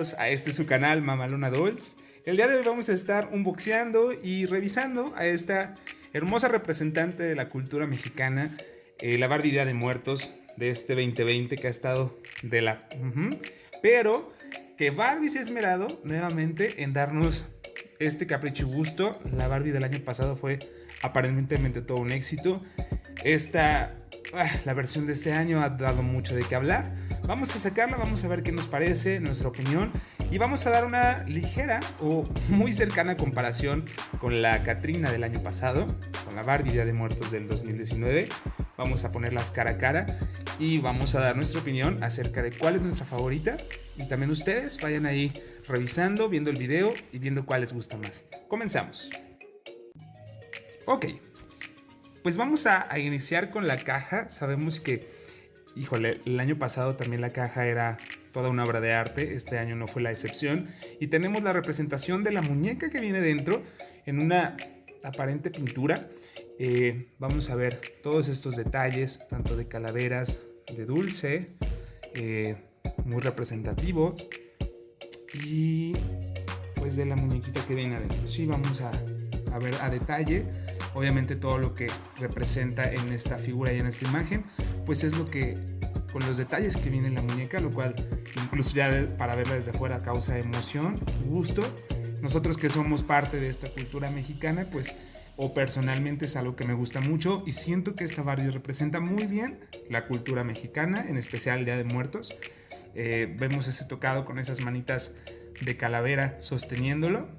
bienvenidos a su canal Mamalona Dolls. El día de hoy vamos a estar unboxeando y revisando a esta hermosa representante de la cultura mexicana, la Barbie Día de Muertos de este 2020 que ha estado de la... Pero que Barbie se ha esmerado nuevamente en darnos este capricho y gusto. La Barbie del año pasado fue aparentemente todo un éxito. La versión de este año ha dado mucho de qué hablar. Vamos a sacarla, vamos a ver qué nos parece, nuestra opinión, y vamos a dar una ligera o muy cercana comparación con la Catrina del año pasado, con la Barbie Día de Muertos del 2019. Vamos a ponerlas cara a cara y vamos a dar nuestra opinión acerca de cuál es nuestra favorita, y también ustedes vayan ahí revisando, viendo el video y viendo cuál les gusta más. Comenzamos. Ok, pues vamos a iniciar con la caja. Sabemos que, híjole, el año pasado también la caja era toda una obra de arte. Este año no fue la excepción. Y tenemos la representación de la muñeca que viene dentro en una aparente pintura. Vamos a ver todos estos detalles, tanto de calaveras, de dulce, muy representativos. Y pues de la muñequita que viene adentro. Sí, vamos a ver a detalle. Obviamente todo lo que representa en esta figura y en esta imagen, pues es lo que, con los detalles que viene en la muñeca, lo cual incluso ya para verla desde afuera causa emoción, gusto. Nosotros que somos parte de esta cultura mexicana, pues, o personalmente es algo que me gusta mucho y siento que esta Barbie representa muy bien la cultura mexicana, en especial el Día de Muertos. Vemos ese tocado con esas manitas de calavera sosteniéndolo.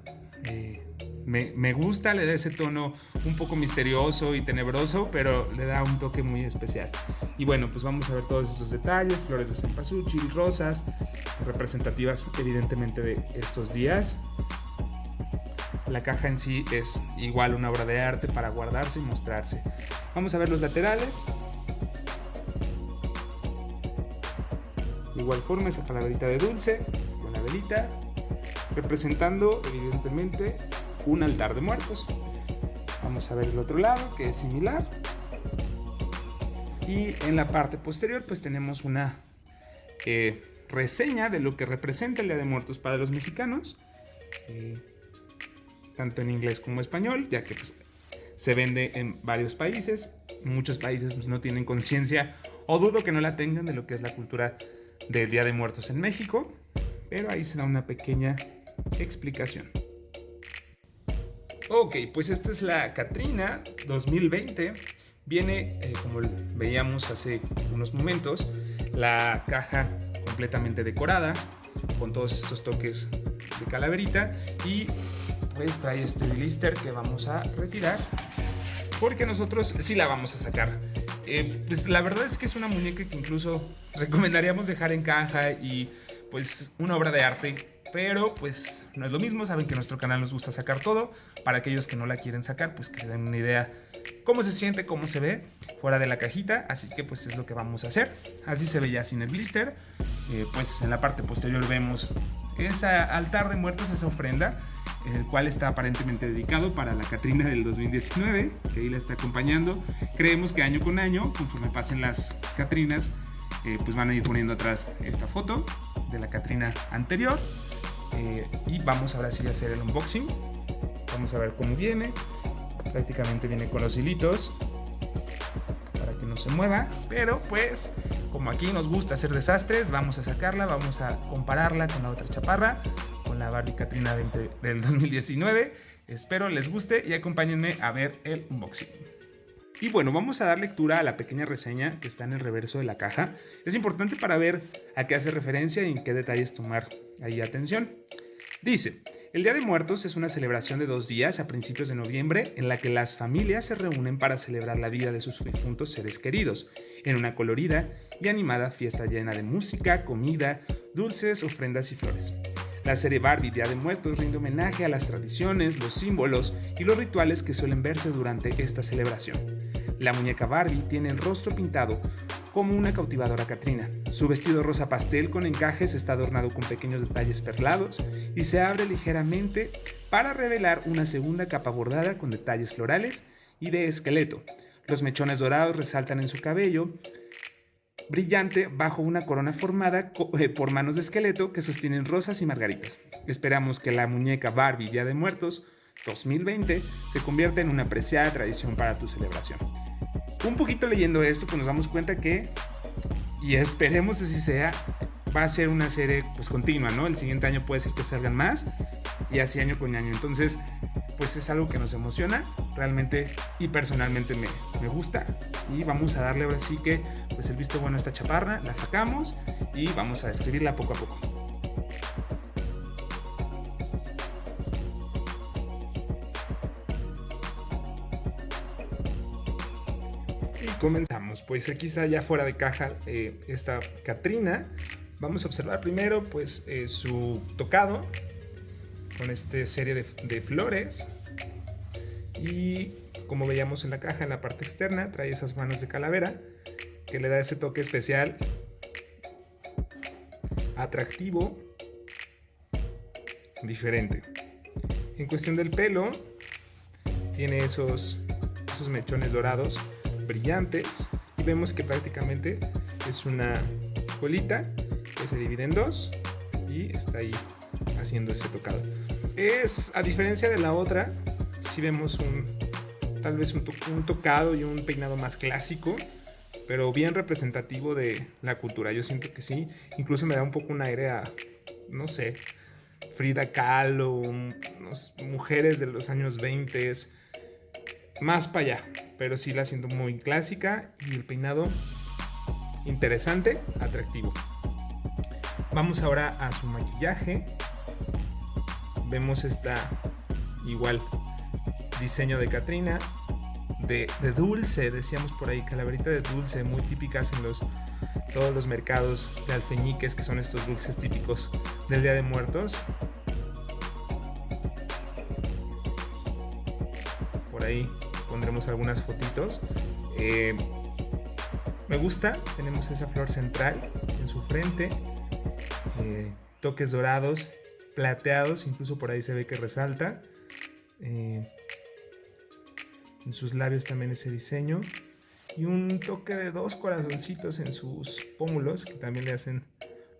Me gusta, le da ese tono un poco misterioso y tenebroso, pero le da un toque muy especial. Y bueno, pues vamos a ver todos esos detalles, flores de cempasúchil, rosas, representativas evidentemente de estos días. La caja en sí es igual una obra de arte para guardarse y mostrarse. Vamos a ver los laterales. De igual forma, esa calaverita de dulce con la velita, representando evidentemente un altar de muertos. Vamos a ver el otro lado, que es similar. Y en la parte posterior pues tenemos una reseña de lo que representa el Día de Muertos para los mexicanos, tanto en inglés como español, ya que pues, se vende en varios países. Muchos países pues, no tienen conciencia, o dudo que no la tengan, de lo que es la cultura del Día de Muertos en México, pero ahí se da una pequeña explicación. Ok, pues esta es la Catrina 2020. Viene, como veíamos hace unos momentos, la caja completamente decorada, con todos estos toques de calaverita, y pues trae este blister que vamos a retirar, porque nosotros sí la vamos a sacar. Pues la verdad es que es una muñeca que incluso recomendaríamos dejar en caja y pues una obra de arte, pero pues no es lo mismo. Saben que en nuestro canal nos gusta sacar todo. Para aquellos que no la quieren sacar, pues que se den una idea cómo se siente, cómo se ve fuera de la cajita. Así que pues es lo que vamos a hacer. Así se ve ya sin el blister. Pues en la parte posterior vemos ese altar de muertos, esa ofrenda, el cual está aparentemente dedicado para la Catrina del 2019, que ahí la está acompañando. Creemos que año con año, conforme pasen las Catrinas, pues van a ir poniendo atrás esta foto de la Catrina anterior. Y vamos ahora sí a hacer el unboxing. Vamos a ver cómo viene. Prácticamente viene con los hilitos para que no se mueva, pero pues como aquí nos gusta hacer desastres, vamos a sacarla, vamos a compararla con la otra chaparra, con la Barbie Catrina del 2019. Espero les guste y acompáñenme a ver el unboxing. Y bueno, vamos a dar lectura a la pequeña reseña que está en el reverso de la caja. Es importante para ver a qué hace referencia y en qué detalles tomar ahí atención. Dice: el Día de Muertos es una celebración de 2 días a principios de noviembre en la que las familias se reúnen para celebrar la vida de sus difuntos seres queridos, en una colorida y animada fiesta llena de música, comida, dulces, ofrendas y flores. La serie Barbie Día de Muertos rinde homenaje a las tradiciones, los símbolos y los rituales que suelen verse durante esta celebración. La muñeca Barbie tiene el rostro pintado como una cautivadora Catrina. Su vestido rosa pastel con encajes está adornado con pequeños detalles perlados y se abre ligeramente para revelar una segunda capa bordada con detalles florales y de esqueleto. Los mechones dorados resaltan en su cabello brillante bajo una corona formada por manos de esqueleto que sostienen rosas y margaritas. Esperamos que la muñeca Barbie Día de Muertos 2020 se convierta en una apreciada tradición para tu celebración. Un poquito leyendo esto, pues nos damos cuenta que, y esperemos así sea, va a ser una serie pues continua, ¿no? El siguiente año puede ser que salgan más y así año con año. Entonces, pues es algo que nos emociona realmente y personalmente me gusta. Y vamos a darle ahora sí que pues el visto bueno a esta chaparra, la sacamos y vamos a describirla poco a poco. Y comenzamos, pues aquí está ya fuera de caja esta Catrina. Vamos a observar primero pues su tocado con esta serie de flores, y como veíamos en la caja, en la parte externa trae esas manos de calavera que le da ese toque especial, atractivo, diferente. En cuestión del pelo, tiene esos mechones dorados brillantes, y vemos que prácticamente es una colita que se divide en dos y está ahí haciendo ese tocado. A diferencia de la otra, sí vemos tal vez un tocado y un peinado más clásico, pero bien representativo de la cultura. Yo siento que sí, incluso me da un poco un aire a, no sé, Frida Kahlo, mujeres de los años 20, más para allá, pero sí la siento muy clásica y el peinado interesante, atractivo. Vamos ahora a su maquillaje. Vemos igual diseño de Catrina, de dulce, decíamos por ahí, calaverita de dulce, muy típicas en todos los mercados de alfeñiques, que son estos dulces típicos del Día de Muertos. Por ahí pondremos algunas fotitos. Me gusta, tenemos esa flor central en su frente, toques dorados, plateados, incluso por ahí se ve que resalta. En sus labios también ese diseño, y un toque de 2 corazoncitos en sus pómulos que también le hacen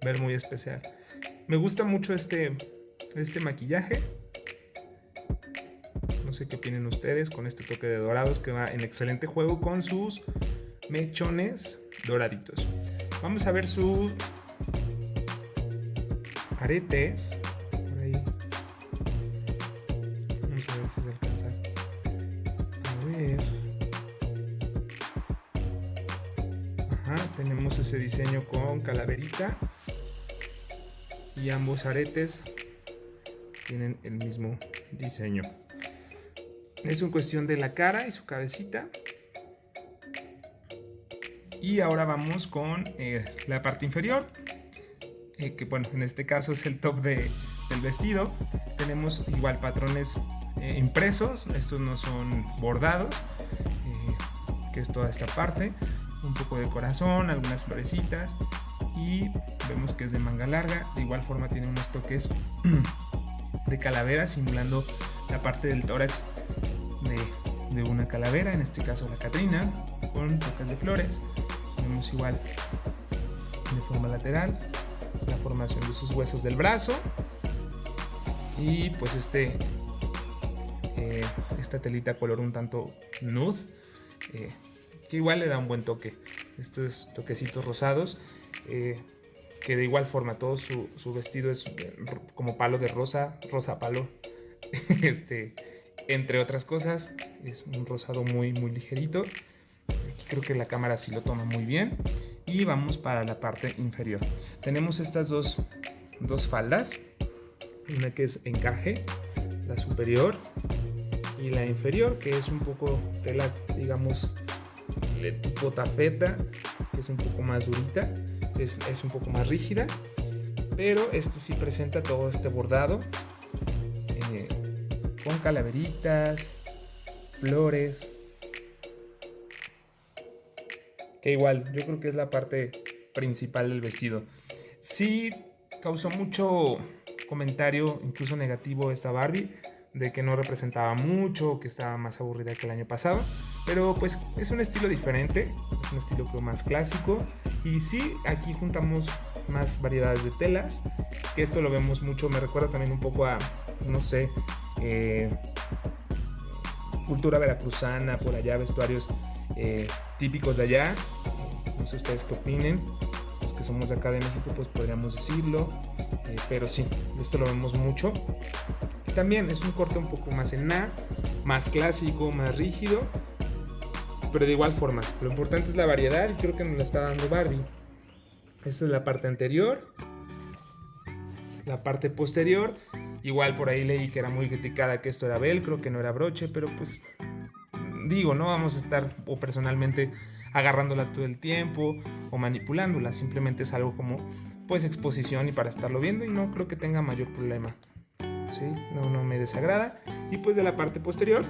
ver muy especial. Me gusta mucho este maquillaje. No sé qué opinen ustedes con este toque de dorados que va en excelente juego con sus mechones doraditos. Vamos a ver sus aretes. Por ahí. Vamos a ver si se alcanza a ver. Ajá, tenemos ese diseño con calaverita. Y ambos aretes tienen el mismo diseño. Es una cuestión de la cara y su cabecita. Y ahora vamos con la parte inferior, que bueno, en este caso es el top del vestido. Tenemos igual patrones impresos, estos no son bordados, que es toda esta parte, un poco de corazón, algunas florecitas, y vemos que es de manga larga. De igual forma tiene unos toques de calavera simulando la parte del tórax de una calavera, en este caso la Catrina, con toques de flores. Vemos igual de forma lateral la formación de sus huesos del brazo, y pues esta telita color un tanto nude, que igual le da un buen toque, estos toquecitos rosados, que de igual forma todo su vestido es como palo de rosa palo, entre otras cosas. Es un rosado muy muy ligerito. Aquí creo que la cámara sí lo toma muy bien. Y vamos para la parte inferior. Tenemos estas dos faldas, una que es encaje, la superior, y la inferior, que es un poco tela, digamos, de tipo tafeta, que es un poco más durita, es un poco más rígida, pero sí presenta todo este bordado con calaveritas, flores, que igual yo creo que es la parte principal del vestido. Sí causó mucho comentario, incluso negativo, esta Barbie, de que no representaba mucho, que estaba más aburrida que el año pasado, pero pues es un estilo diferente, es un estilo más clásico, Y sí, aquí juntamos más variedades de telas, que esto lo vemos mucho, me recuerda también un poco a, no sé, cultura veracruzana, por allá, vestuarios típicos de allá. No sé ustedes qué opinen, los que somos de acá de México pues podríamos decirlo, pero sí, esto lo vemos mucho. También es un corte un poco más en A, más clásico, más rígido, pero de igual forma, lo importante es la variedad y creo que nos la está dando Barbie. Esta es la parte anterior. La parte posterior, igual por ahí leí que era muy criticada, que esto era velcro, que no era broche, pero pues digo, no vamos a estar o personalmente agarrándola todo el tiempo o manipulándola, simplemente es algo como pues exposición y para estarlo viendo y no creo que tenga mayor problema. ¿Sí? No me desagrada. Y pues de la parte posterior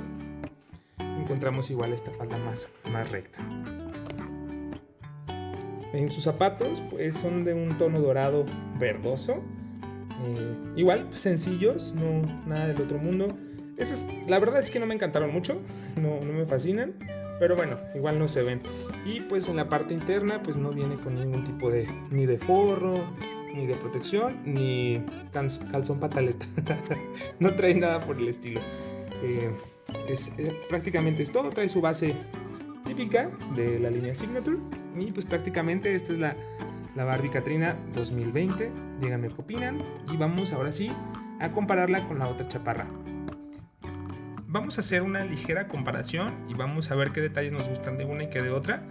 encontramos igual esta falda más recta. En sus zapatos pues son de un tono dorado verdoso. Igual sencillos, no nada del otro mundo. La verdad es que no me encantaron mucho, no me fascinan, pero bueno, igual no se ven. Y pues en la parte interna pues no viene con ningún tipo de ni de forro, ni de protección, ni calzón pataleta. No trae nada por el estilo. Prácticamente es todo, trae su base típica de la línea Signature y pues prácticamente esta es la Barbie Katrina 2020. Díganme qué opinan y vamos ahora sí a compararla con la otra chaparra. Vamos a hacer una ligera comparación y vamos a ver qué detalles nos gustan de una y qué de otra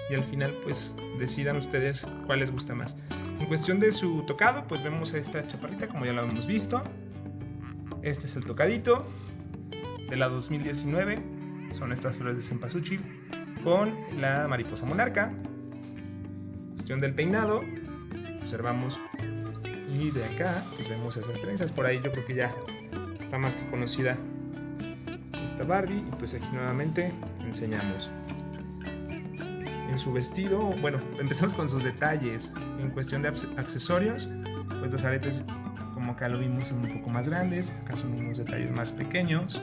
y al final pues decidan ustedes cuál les gusta más. En cuestión de su tocado pues vemos a esta chaparrita como ya lo hemos visto. Este es el tocadito de la 2019, son estas flores de cempasúchil con la mariposa monarca. Cuestión del peinado, observamos y de acá pues vemos esas trenzas, por ahí yo creo que ya está más que conocida esta Barbie y pues aquí nuevamente enseñamos en su vestido. Bueno, empezamos con sus detalles. En cuestión de accesorios pues los aretes como acá lo vimos son un poco más grandes, acá son unos detalles más pequeños.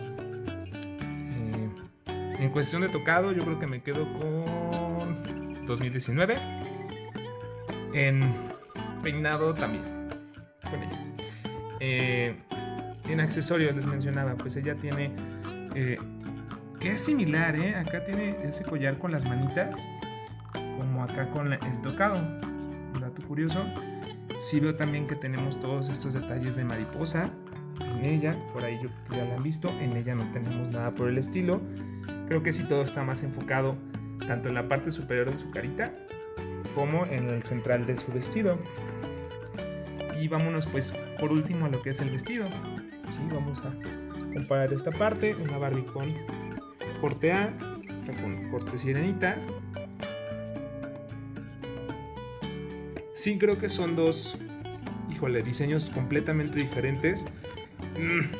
En cuestión de tocado yo creo que me quedo con 2019. En peinado también con ella. En accesorios les mencionaba, pues ella tiene que es similar, acá tiene ese collar con las manitas como acá con el tocado. Un dato curioso. Sí veo también que tenemos todos estos detalles de mariposa en ella, por ahí yo ya la han visto, en ella no tenemos nada por el estilo. Creo que sí todo está más enfocado tanto en la parte superior de su carita como en el central de su vestido. Y vámonos pues por último a lo que es el vestido. ¿Sí? Vamos a comparar esta parte, una Barbie con corte A, con corte sirenita. Sí creo que son dos, diseños completamente diferentes.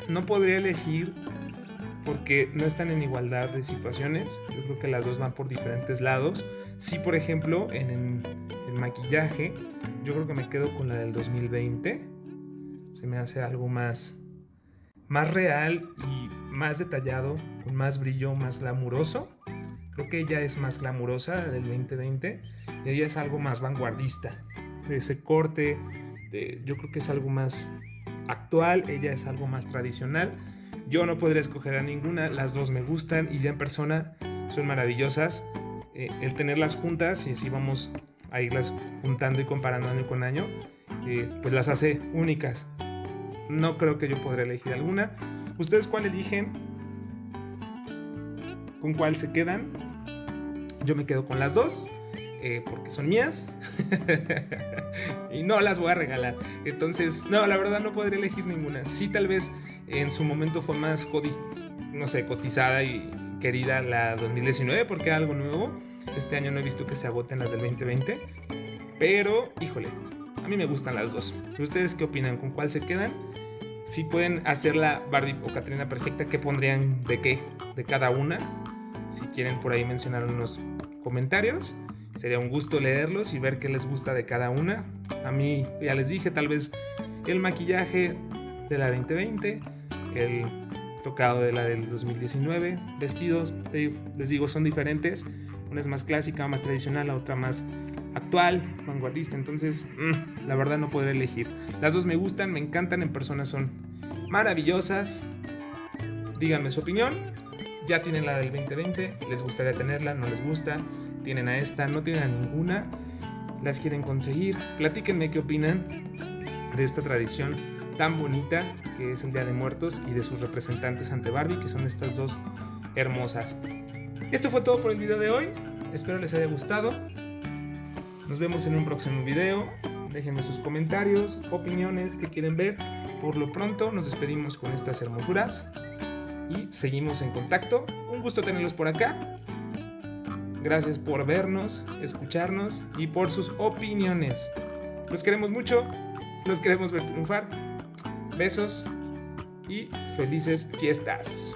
No podría elegir porque no están en igualdad de situaciones. Yo creo que las dos van por diferentes lados. Sí, por ejemplo, en el maquillaje, yo creo que me quedo con la del 2020. Se me hace algo más real y más detallado, con más brillo, más glamuroso. Creo que ella es más glamurosa, la del 2020. Y ella es algo más vanguardista. Ese corte, yo creo que es algo más actual, ella es algo más tradicional. Yo no podría escoger a ninguna, las dos me gustan y ya en persona son maravillosas. El tenerlas juntas y así vamos a irlas juntando y comparando año con año, pues las hace únicas. No creo que yo podría elegir alguna. ¿Ustedes cuál eligen? ¿Con cuál se quedan? Yo me quedo con las dos, porque son mías y no las voy a regalar. Entonces, no, la verdad no podría elegir ninguna. Sí, tal vez en su momento fue más cotizada y querida la 2019 porque era algo nuevo. Este año no he visto que se agoten las del 2020, pero híjole, a mí me gustan las dos. ¿Ustedes qué opinan? ¿Con cuál se quedan? Si pueden hacer la Barbie o Katrina perfecta, ¿qué pondrían de cada una? Si quieren por ahí mencionar unos comentarios, sería un gusto leerlos y ver qué les gusta de cada una. A mí, ya les dije, tal vez el maquillaje de la 2020, el tocado de la del 2019, vestidos, les digo, son diferentes. Una es más clásica, más tradicional, la otra más actual, vanguardista. Entonces, la verdad no podré elegir. Las dos me gustan, me encantan, en persona son maravillosas. Díganme su opinión. Ya tienen la del 2020, les gustaría tenerla, no les gusta, tienen a esta, no tienen a ninguna, las quieren conseguir. Platíquenme qué opinan de esta tradición tan bonita que es el Día de Muertos y de sus representantes ante Barbie, que son estas dos hermosas. Esto fue todo por el video de hoy, espero les haya gustado. Nos vemos en un próximo video. Déjenme sus comentarios, opiniones, qué quieren ver. Por lo pronto nos despedimos con estas hermosuras y seguimos en contacto. Un gusto tenerlos por acá. Gracias por vernos, escucharnos y por sus opiniones. Los queremos mucho, los queremos ver triunfar. Besos y felices fiestas.